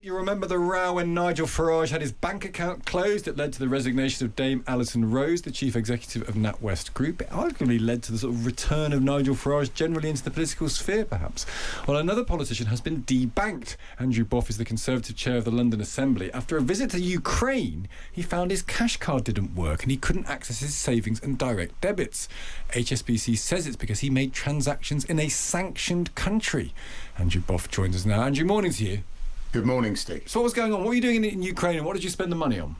You remember the row when Nigel Farage had his bank account closed? It led to the resignation of Dame Alison Rose, the chief executive of NatWest Group. It arguably led to the sort of return of Nigel Farage generally into the political sphere, perhaps. Well, another politician has been debanked. Andrew Boff is the Conservative chair of the London Assembly. After a visit to Ukraine, he found his cash card didn't work and he couldn't access his savings and direct debits. HSBC says it's because he made transactions in a sanctioned country. Andrew Boff joins us now. Andrew, morning to you. Good morning, Stig. So what was going on? What were you doing in Ukraine and what did you spend the money on?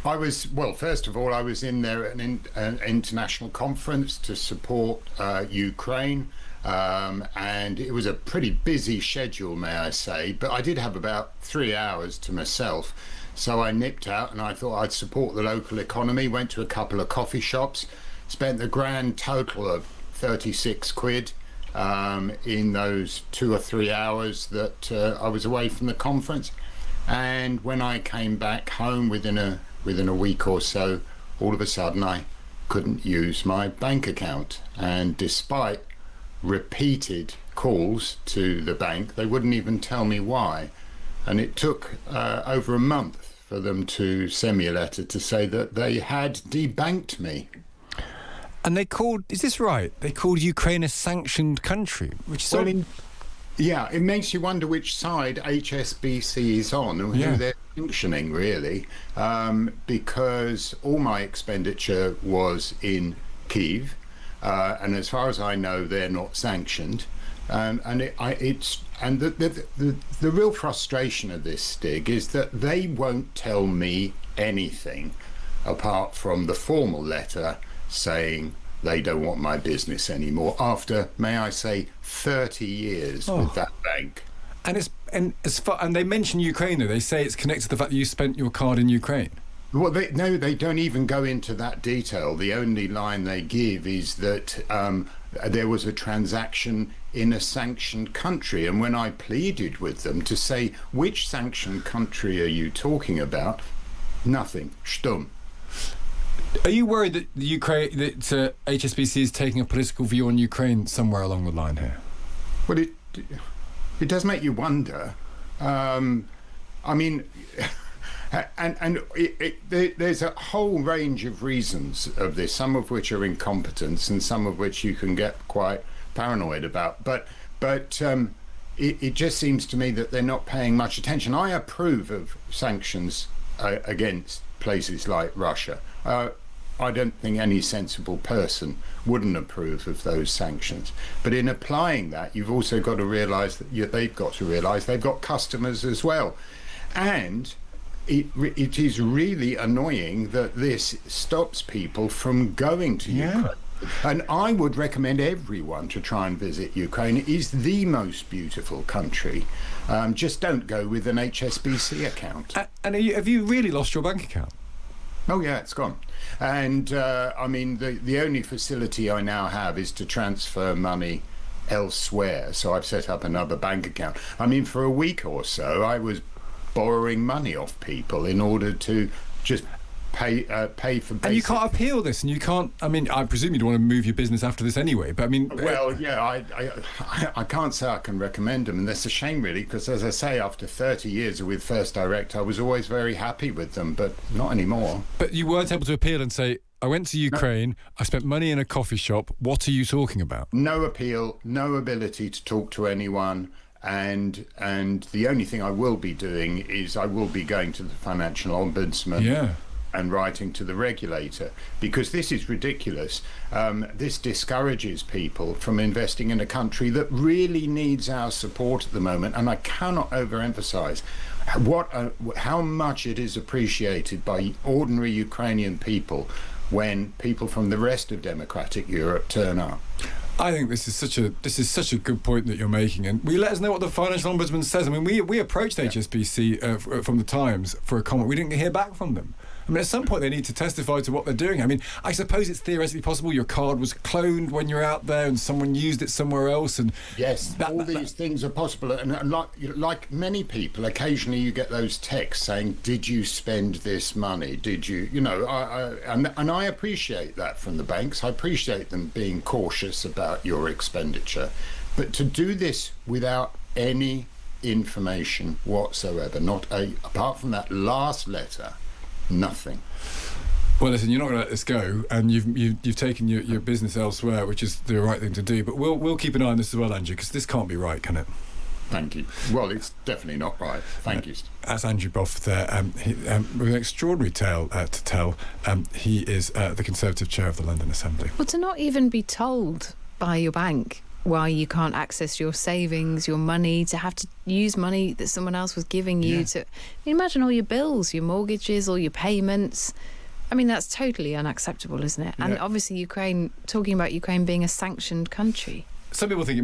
First of all, I was in there at an international conference to support Ukraine, and it was a pretty busy schedule, may I say, but I did have about 3 hours to myself. So I nipped out and I thought I'd support the local economy, went to a couple of coffee shops, spent the grand total of 36 quid. In those 2 or 3 hours that I was away from the conference, and when I came back home within a week or so, all of a sudden I couldn't use my bank account, and despite repeated calls to the bank, they wouldn't even tell me why, and it took over a month for them to send me a letter to say that they had debanked me. And they called, is this right? They called Ukraine a sanctioned country, which is yeah, it makes you wonder which side HSBC is on and who they're sanctioning, really, because all my expenditure was in Kyiv, and as far as I know, they're not sanctioned. The real frustration of this, Stig, is that they won't tell me anything apart from the formal letter saying they don't want my business anymore after, may I say, 30 years with that bank. And they mention Ukraine though. They say it's connected to the fact that you spent your card in Ukraine. Well, they don't even go into that detail. The only line they give is that there was a transaction in a sanctioned country, and when I pleaded with them to say which sanctioned country are you talking about, nothing. Stumm. Are you worried that HSBC is taking a political view on Ukraine somewhere along the line here? Well, it does make you wonder. I mean, there's a whole range of reasons of this, some of which are incompetence and some of which you can get quite paranoid about. But it just seems to me that they're not paying much attention. I approve of sanctions against places like Russia. I don't think any sensible person wouldn't approve of those sanctions. But in applying that, you've also got to realise that they've got customers as well. And it is really annoying that this stops people from going to Ukraine. And I would recommend everyone to try and visit Ukraine. It is the most beautiful country. Just don't go with an HSBC account. And have you really lost your bank account? Oh yeah, it's gone. And I mean, the only facility I now have is to transfer money elsewhere. So I've set up another bank account. I mean, for a week or so, I was borrowing money off people in order to just pay for basic. And you can't appeal this, and you can't. I mean, I presume you'd want to move your business after this anyway. But I mean, well, yeah, I can't say I can recommend them, and that's a shame, really, because as I say, after 30 years with First Direct, I was always very happy with them, but not anymore. But you weren't able to appeal and say, I went to Ukraine, I spent money in a coffee shop. What are you talking about? No appeal, no ability to talk to anyone. And the only thing I will be doing is I will be going to the Financial Ombudsman and writing to the regulator, because this is ridiculous. This discourages people from investing in a country that really needs our support at the moment, and I cannot overemphasize how much it is appreciated by ordinary Ukrainian people when people from the rest of democratic Europe turn up. I think this is such a good point that you're making, and will you let us know what the Financial Ombudsman says? I mean, we approached HSBC from the Times for a comment. We didn't hear back from them. I mean, at some point they need to testify to what they're doing. I mean, I suppose it's theoretically possible your card was cloned when you're out there and someone used it somewhere else. And yes, all these things are possible. And like many people, occasionally you get those texts saying, "Did you spend this money? Did you?" You know, and I appreciate that from the banks. I appreciate them being cautious about your expenditure, but to do this without any information whatsoever. Apart from that last letter, nothing. Well, listen, you're not going to let this go, and you've taken your business elsewhere, which is the right thing to do. But we'll keep an eye on this as well, Andrew, because this can't be right, can it? Thank you. Well, it's definitely not right. Thank you. That's Andrew Boff there, with an extraordinary tale to tell. He is the Conservative chair of the London Assembly. Well, to not even be told by your bank why you can't access your savings, your money, to have to use money that someone else was giving you to... imagine all your bills, your mortgages, all your payments. I mean, that's totally unacceptable, isn't it? And obviously talking about Ukraine being a sanctioned country. Some people think it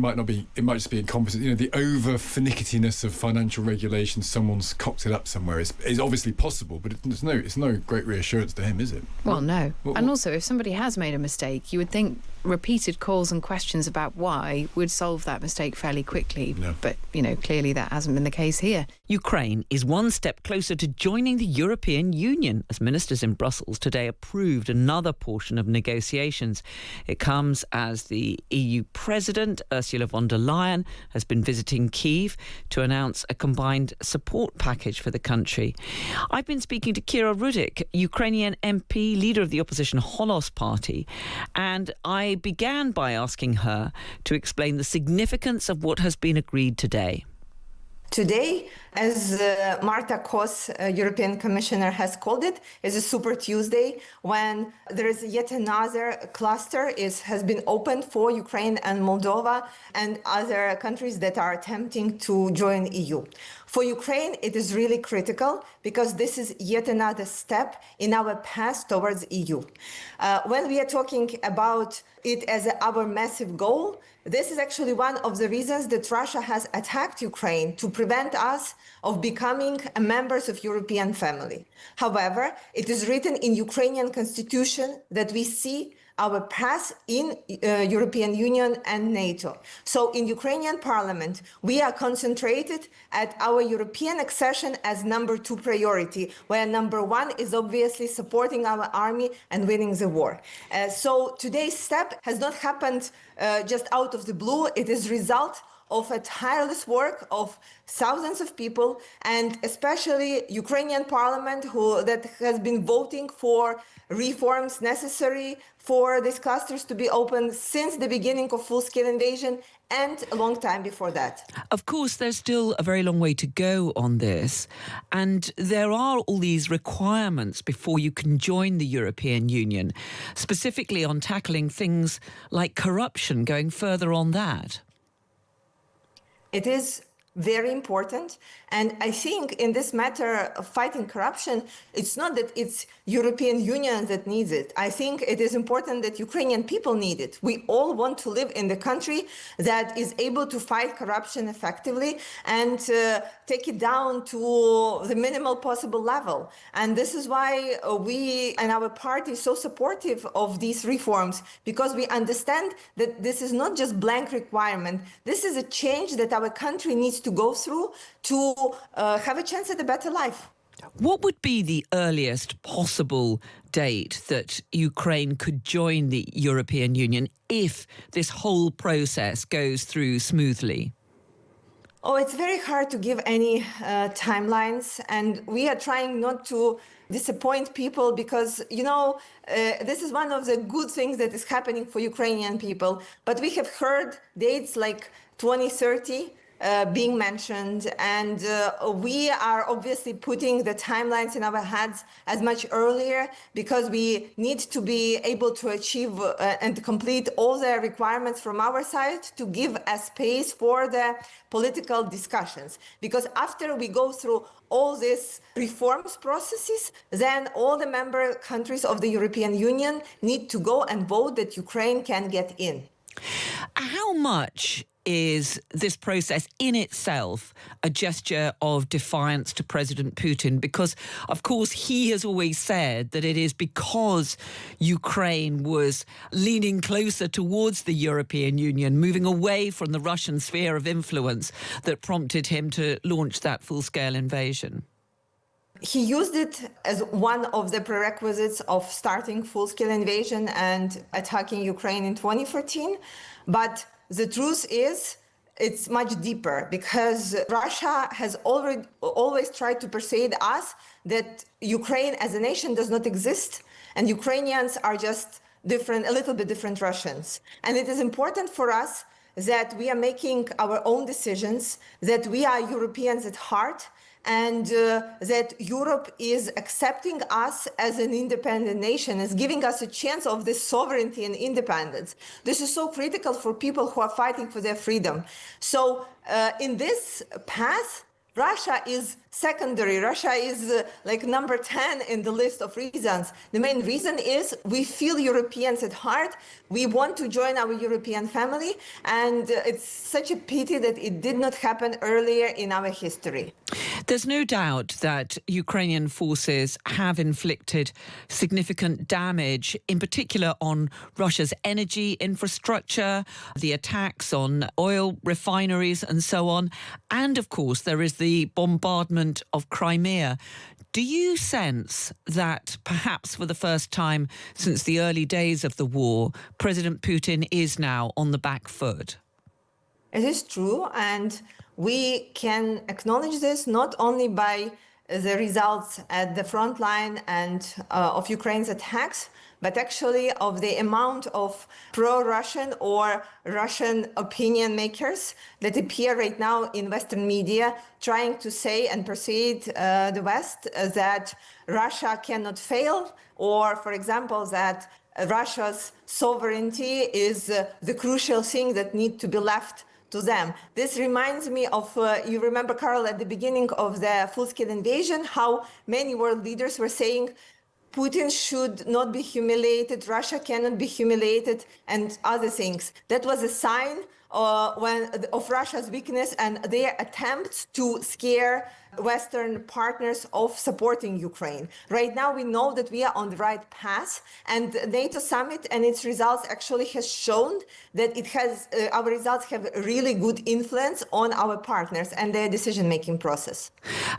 might just be incompetent. The over finickiness of financial regulation, someone's cocked it up somewhere, is obviously possible, but it's no great reassurance to him, is it? Well, no. And also, if somebody has made a mistake, you would think repeated calls and questions about why would solve that mistake fairly quickly. No. But, clearly that hasn't been the case here. Ukraine is one step closer to joining the European Union as ministers in Brussels today approved another portion of negotiations. It comes as the EU President, Ursula von der Leyen, has been visiting Kyiv to announce a combined support package for the country. I've been speaking to Rudik, Ukrainian MP, leader of the opposition Holos party, and I began by asking her to explain the significance of what has been agreed today. Today, as Marta Kos, European Commissioner, has called it, is a Super Tuesday when there is yet another cluster has been opened for Ukraine and Moldova and other countries that are attempting to join EU. For Ukraine, it is really critical because this is yet another step in our path towards EU. When we are talking about it as our massive goal, this is actually one of the reasons that Russia has attacked Ukraine to prevent us of becoming members of European family. However, it is written in Ukrainian constitution that we see our path in European Union and NATO. So in Ukrainian parliament, we are concentrated at our European accession as number 2 priority, where number 1 is obviously supporting our army and winning the war. So today's step has not happened just out of the blue. It is result of a tireless work of thousands of people, and especially Ukrainian parliament that has been voting for reforms necessary for these clusters to be open since the beginning of full-scale invasion and a long time before that. Of course, there's still a very long way to go on this, and there are all these requirements before you can join the European Union, specifically on tackling things like corruption, going further on that. It is very important. And I think in this matter of fighting corruption, it's not that it's European Union that needs it. I think it is important that Ukrainian people need it. We all want to live in the country that is able to fight corruption effectively and take it down to the minimal possible level. And this is why we and our party is so supportive of these reforms, because we understand that this is not just blank requirement. This is a change that our country needs to go through to have a chance at a better life. What would be the earliest possible date that Ukraine could join the European Union if this whole process goes through smoothly? Oh, it's very hard to give any timelines, and we are trying not to disappoint people because, this is one of the good things that is happening for Ukrainian people. But we have heard dates like 2030 being mentioned, and we are obviously putting the timelines in our heads as much earlier because we need to be able to achieve and complete all the requirements from our side to give a space for the political discussions. Because after we go through all these reforms processes, then all the member countries of the European Union need to go and vote that Ukraine can get in. How much is this process in itself a gesture of defiance to President Putin? Because, of course, he has always said that it is because Ukraine was leaning closer towards the European Union, moving away from the Russian sphere of influence, that prompted him to launch that full-scale invasion. He used it as one of the prerequisites of starting full-scale invasion and attacking Ukraine in 2014. But the truth is, it's much deeper, because Russia has always tried to persuade us that Ukraine as a nation does not exist, and Ukrainians are just a little bit different Russians. And it is important for us that we are making our own decisions, that we are Europeans at heart, and that Europe is accepting us as an independent nation, is giving us a chance of this sovereignty and independence. This is so critical for people who are fighting for their freedom. So in this path, Russia is secondary. Russia is like number 10 in the list of reasons. The main reason is we feel Europeans at heart. We want to join our European family. And it's such a pity that it did not happen earlier in our history. There's no doubt that Ukrainian forces have inflicted significant damage, in particular on Russia's energy infrastructure, the attacks on oil refineries and so on. And, of course, there is the bombardment of Crimea. Do you sense that perhaps for the first time since the early days of the war, President Putin is now on the back foot? It is true, and we can acknowledge this not only by the results at the front line and of Ukraine's attacks, but actually of the amount of pro-Russian or Russian opinion makers that appear right now in Western media trying to say and persuade the West that Russia cannot fail, or, for example, that Russia's sovereignty is the crucial thing that needs to be left to them. This reminds me of, you remember, Carole, at the beginning of the full-scale invasion, how many world leaders were saying Putin should not be humiliated, Russia cannot be humiliated, and other things. That was a sign of Russia's weakness and their attempts to scare Western partners of supporting Ukraine. Right now, we know that we are on the right path, and the NATO summit and its results actually has shown that it has our results have really good influence on our partners and their decision-making process.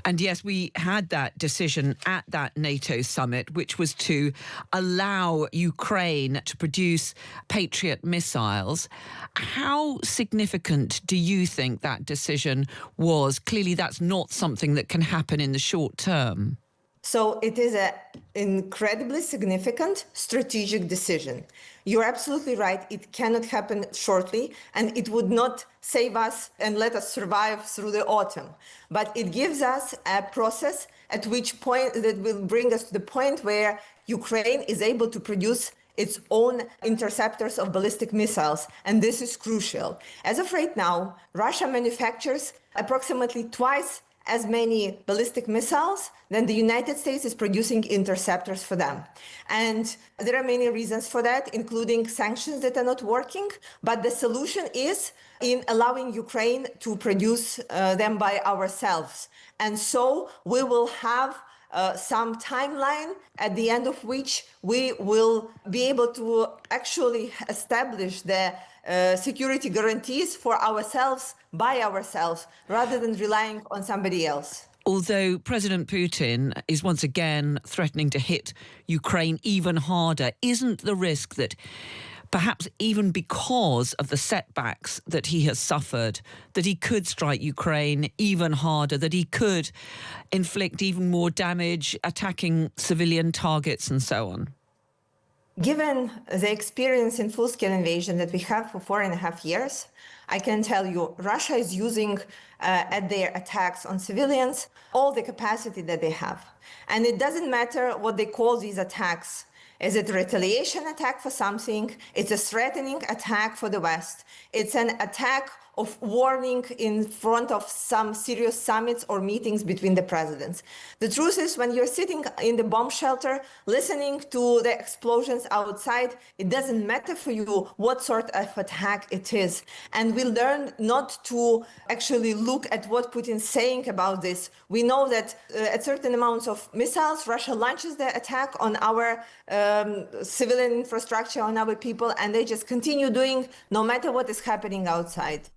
And yes, we had that decision at that NATO summit, which was to allow Ukraine to produce Patriot missiles. How significant do you think that decision was? Clearly, that's not something that can happen in the short term. So it is an incredibly significant strategic decision. You're absolutely right. It cannot happen shortly, and it would not save us and let us survive through the autumn. But it gives us a process at which point that will bring us to the point where Ukraine is able to produce its own interceptors of ballistic missiles, and this is crucial. As of right now, Russia manufactures approximately twice as many ballistic missiles than the United States is producing interceptors for them. And there are many reasons for that, including sanctions that are not working. But the solution is in allowing Ukraine to produce them by ourselves. And so we will have some timeline at the end of which we will be able to actually establish the security guarantees for ourselves by ourselves rather than relying on somebody else. Although President Putin is once again threatening to hit Ukraine even harder, isn't the risk that perhaps even because of the setbacks that he has suffered, that he could strike Ukraine even harder, that he could inflict even more damage, attacking civilian targets and so on? Given the experience in full-scale invasion that we have for 4.5 years, I can tell you Russia is using at their attacks on civilians all the capacity that they have. And it doesn't matter what they call these attacks. Is it a retaliation attack for something? It's a threatening attack for the West. It's an attack of warning in front of some serious summits or meetings between the presidents. The truth is, when you're sitting in the bomb shelter, listening to the explosions outside, it doesn't matter for you what sort of attack it is. And we learn not to actually look at what Putin's saying about this. We know that at certain amounts of missiles, Russia launches the attack on our civilian infrastructure, on our people, and they just continue doing no matter what is happening outside.